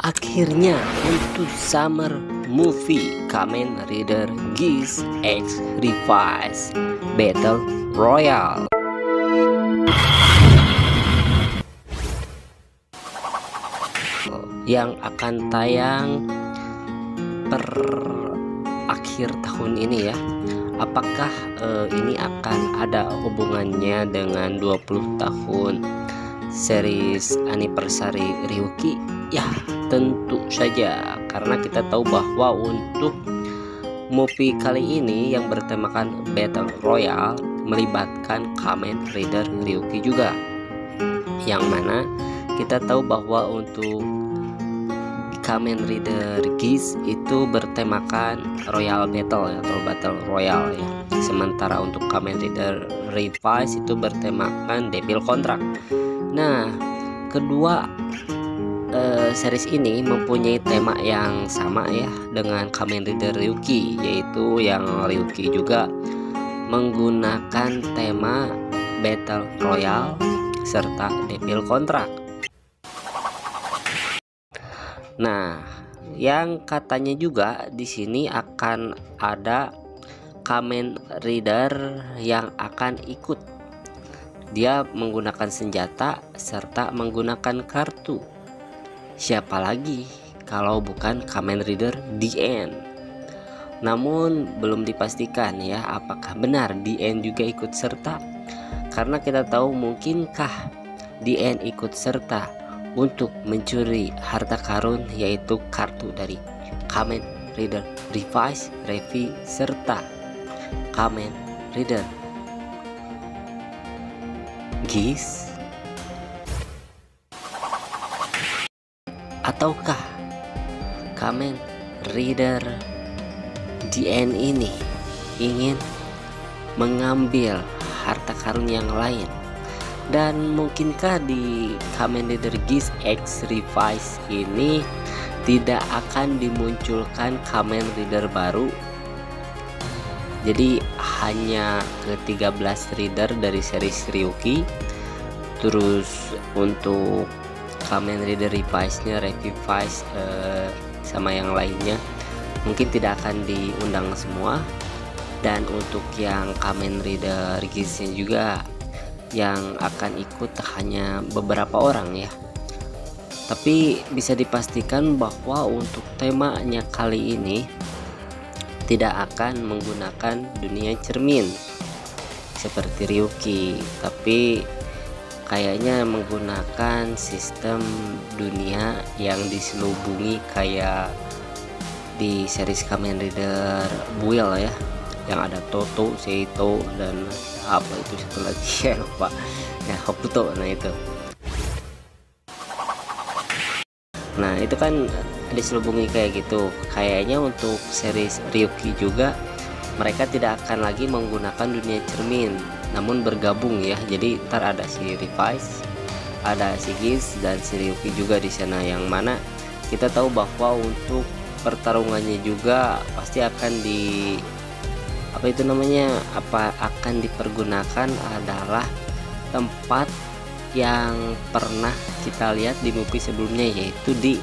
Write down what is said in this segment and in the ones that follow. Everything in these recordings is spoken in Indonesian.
Akhirnya untuk Summer Movie Kamen Rider Geese X Revice Battle Royale yang akan tayang per akhir tahun ini ya. Apakah ini akan ada hubungannya dengan 20 tahun series anniversary Ryuki? Ya, tentu saja, karena kita tahu bahwa untuk movie kali ini yang bertemakan Battle Royale melibatkan Kamen Rider Ryuki juga, yang mana kita tahu bahwa untuk Kamen Rider Geese itu bertemakan Royal Battle ya, atau Battle Royale ya. Sementara untuk Kamen Rider Revice itu bertemakan Devil Contract. Nah, kedua series ini mempunyai tema yang sama ya dengan Kamen Rider Ryuki, yaitu yang Ryuki juga menggunakan tema Battle Royale serta Devil Contract. Nah, yang katanya juga di sini akan ada Kamen Rider yang akan ikut. Dia menggunakan senjata serta menggunakan kartu. Siapa lagi kalau bukan Kamen Rider DN? Namun belum dipastikan ya apakah benar DN juga ikut serta. Karena kita tahu mungkinkah DN ikut serta untuk mencuri harta karun, yaitu kartu dari Kamen Rider Revice, Revi, serta Kamen Rider Geese. Ataukah Kamen Rider DN ini ingin mengambil harta karun yang lain? Dan mungkinkah di Kamen Rider Geese X Revice ini tidak akan dimunculkan Kamen Rider baru? Jadi hanya ke 13 rider dari series Ryuki. Terus untuk Kamen Rider Revice nya, Revice sama yang lainnya mungkin tidak akan diundang semua. Dan untuk yang Kamen Rider Geese nya juga yang akan ikut hanya beberapa orang ya. Tapi bisa dipastikan bahwa untuk temanya kali ini tidak akan menggunakan dunia cermin seperti Ryuki, tapi kayaknya menggunakan sistem dunia yang diselubungi kayak di series Kamen Rider Build ya, yang ada Toto, Seito, dan apa itu satu lagi ya lupa ya, Hokuto. Nah itu kan diselubungi kayak gitu. Kayaknya untuk series Ryuki juga mereka tidak akan lagi menggunakan dunia cermin, namun bergabung ya. Jadi ntar ada si Revice, ada si Geese, dan si Ryuki juga di sana, yang mana kita tahu bahwa untuk pertarungannya juga pasti akan akan dipergunakan adalah tempat yang pernah kita lihat di movie sebelumnya, yaitu di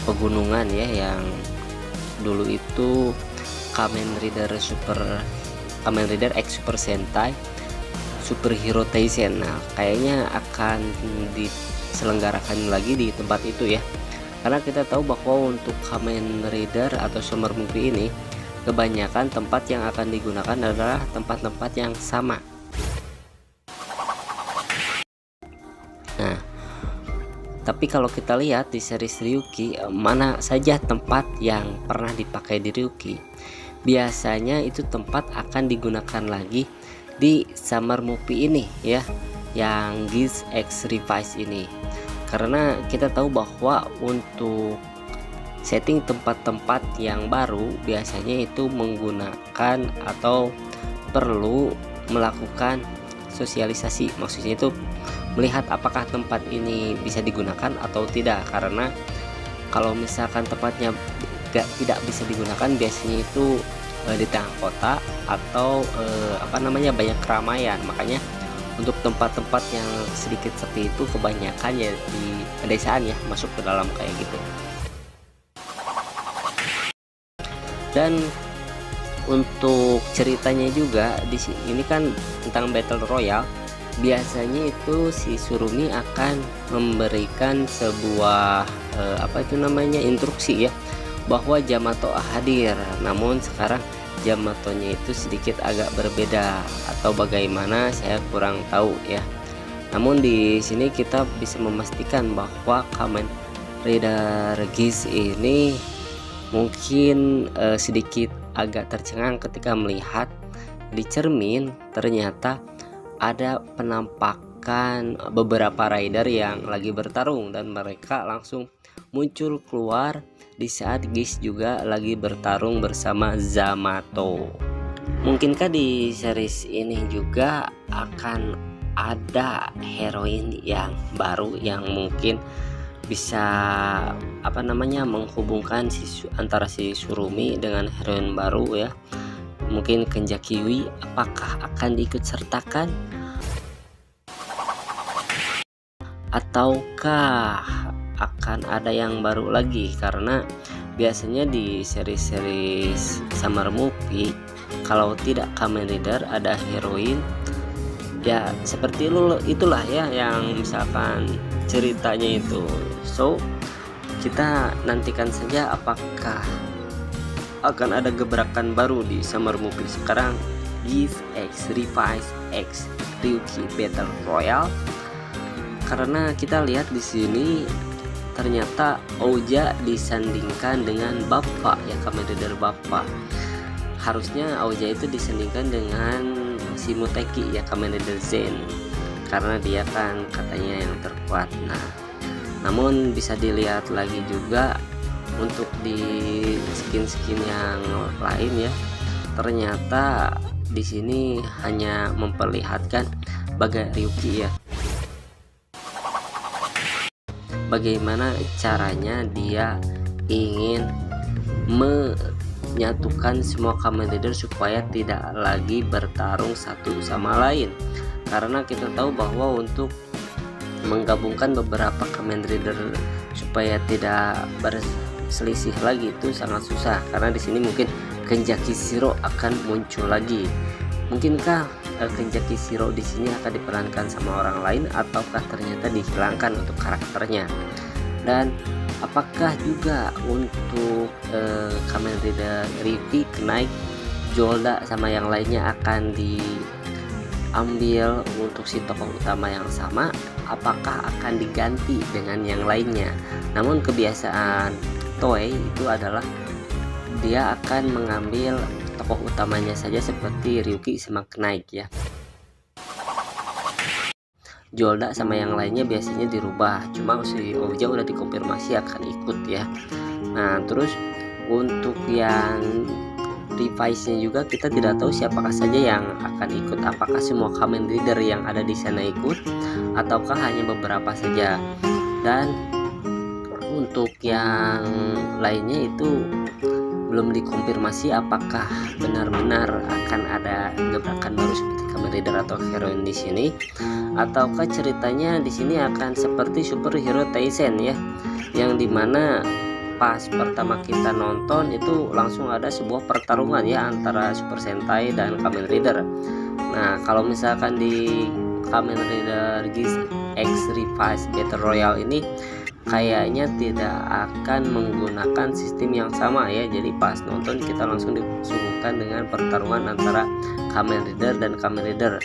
pegunungan ya, yang dulu itu Kamen Rider X Super Sentai Superhero Taisen. Nah kayaknya akan diselenggarakan lagi di tempat itu ya, karena kita tahu bahwa untuk Kamen Rider atau Summer Movie ini kebanyakan tempat yang akan digunakan adalah tempat-tempat yang sama. Nah, tapi kalau kita lihat di series Ryuki, mana saja tempat yang pernah dipakai di Ryuki, biasanya itu tempat akan digunakan lagi di Summer Movie ini ya, yang Geese X Revice ini. Karena kita tahu bahwa untuk setting tempat-tempat yang baru biasanya itu menggunakan atau perlu melakukan sosialisasi. Maksudnya itu melihat apakah tempat ini bisa digunakan atau tidak. Karena kalau misalkan tempatnya tidak bisa digunakan, biasanya itu di tengah kota atau banyak keramaian. Makanya untuk tempat-tempat yang sedikit sepi itu kebanyakan ya di pedesaan ya, masuk ke dalam kayak gitu. Dan untuk ceritanya juga di sini kan tentang battle royale. Biasanya itu si Surumi akan memberikan sebuah apa itu namanya, instruksi ya, bahwa Yamato hadir. Namun sekarang Yamatonya itu sedikit agak berbeda atau bagaimana saya kurang tahu ya. Namun di sini kita bisa memastikan bahwa Kamen Rider Geese ini mungkin sedikit agak tercengang ketika melihat di cermin ternyata ada penampakan beberapa rider yang lagi bertarung, dan mereka langsung muncul keluar di saat Geese juga lagi bertarung bersama Yamato. Mungkinkah di series ini juga akan ada heroin yang baru yang mungkin bisa apa namanya, menghubungkan antara si Surumi dengan heroin baru ya, mungkin Kenja Kiwi. Apakah akan diikut sertakan ataukah akan ada yang baru lagi? Karena biasanya di seri-seri Summer Movie kalau tidak Kamen Rider ada heroin ya, seperti itulah ya yang misalkan ceritanya itu. So kita nantikan saja apakah akan ada gebrakan baru di Summer Movie. Sekarang Geese X Revice X Ryuki Battle Royale, karena kita lihat di sini ternyata Ouja disandingkan dengan Bappa ya, Kamen Rider Bappa. Harusnya Ouja itu disandingkan dengan si Muteki ya, Kamen Rider Zen, karena dia kan katanya yang terkuat. Nah, namun bisa dilihat lagi juga untuk di skin-skin yang lain ya, ternyata di sini hanya memperlihatkan Baga Ryuki ya, bagaimana caranya dia ingin menyatukan semua Kamen Rider supaya tidak lagi bertarung satu sama lain. Karena kita tahu bahwa untuk menggabungkan beberapa Kamen Rider supaya tidak berselisih lagi itu sangat susah, karena di sini mungkin Kenjaki Shiro akan muncul lagi. Mungkinkah Kenjaki Shiro di sini akan diperankan sama orang lain ataukah ternyata dihilangkan untuk karakternya? Dan apakah juga untuk Kamen Rider Rivi, Knight, Jolda sama yang lainnya akan diambil untuk si tokoh utama yang sama? Apakah akan diganti dengan yang lainnya? Namun kebiasaan Toei itu adalah dia akan mengambil tokoh utamanya saja seperti Ryuki sama Knight ya. Jolda sama yang lainnya biasanya dirubah, cuma si Ouja udah dikonfirmasi akan ikut ya. Nah terus untuk yang Revice-nya juga kita tidak tahu siapakah saja yang akan ikut. Apakah semua Kamen Rider yang ada di sana ikut ataukah hanya beberapa saja? Dan untuk yang lainnya itu belum dikonfirmasi apakah benar-benar akan ada gebrakan baru seperti Kamen Rider atau heroin di sini, ataukah ceritanya di sini akan seperti Superhero Taisen ya, yang dimana pas pertama kita nonton itu langsung ada sebuah pertarungan ya antara Super Sentai dan Kamen Rider. Nah kalau misalkan di Kamen Rider Geese X Revice Battle Royale ini kayaknya tidak akan menggunakan sistem yang sama ya, jadi pas nonton kita langsung disuguhkan dengan pertarungan antara Kamen Rider dan Kamen Rider.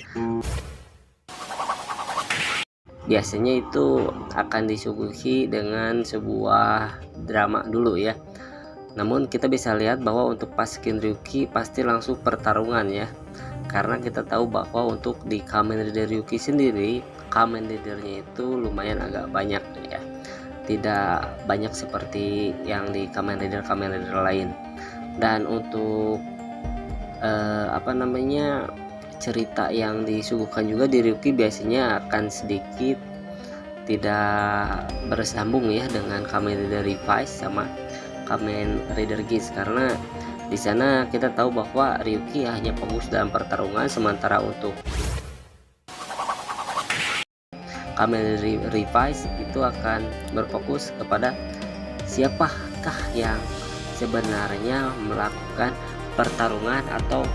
Biasanya itu akan disuguhi dengan sebuah drama dulu ya. Namun kita bisa lihat bahwa untuk pas skin Ryuki pasti langsung pertarungan ya, karena kita tahu bahwa untuk di Kamen Rider Ryuki sendiri Kamen Ridernya itu lumayan agak banyak ya, tidak banyak seperti yang di Kamen Rider lain. Dan untuk apa namanya, cerita yang disuguhkan juga di Ryuki biasanya akan sedikit tidak bersambung ya dengan Kamen Rider Revice sama Kamen Rider Geese, karena di sana kita tahu bahwa Ryuki hanya fokus dalam pertarungan, sementara untuk Kamen Rider itu akan berfokus kepada siapakah yang sebenarnya melakukan pertarungan atau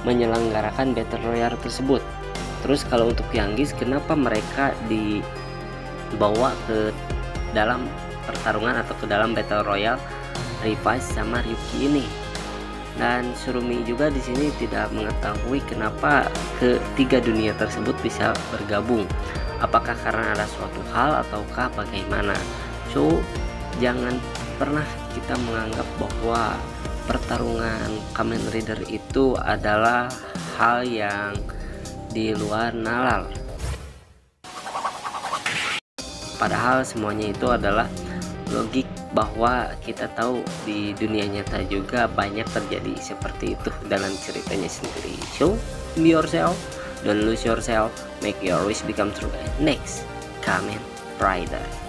menyelenggarakan Battle Royale tersebut. Terus kalau untuk Yanggis, kenapa mereka dibawa ke dalam pertarungan atau ke dalam Battle Royale Revice sama Ryuki ini? Dan Surumi juga di sini tidak mengetahui kenapa ketiga dunia tersebut bisa bergabung. Apakah karena ada suatu hal ataukah bagaimana? So, jangan pernah kita menganggap bahwa pertarungan Kamen Rider itu adalah hal yang di luar nalar. Padahal semuanya itu adalah logik, bahwa kita tahu di dunia nyata juga banyak terjadi seperti itu dalam ceritanya sendiri. So, be yourself, don't lose yourself, make your wish become true. Next, Kamen Rider.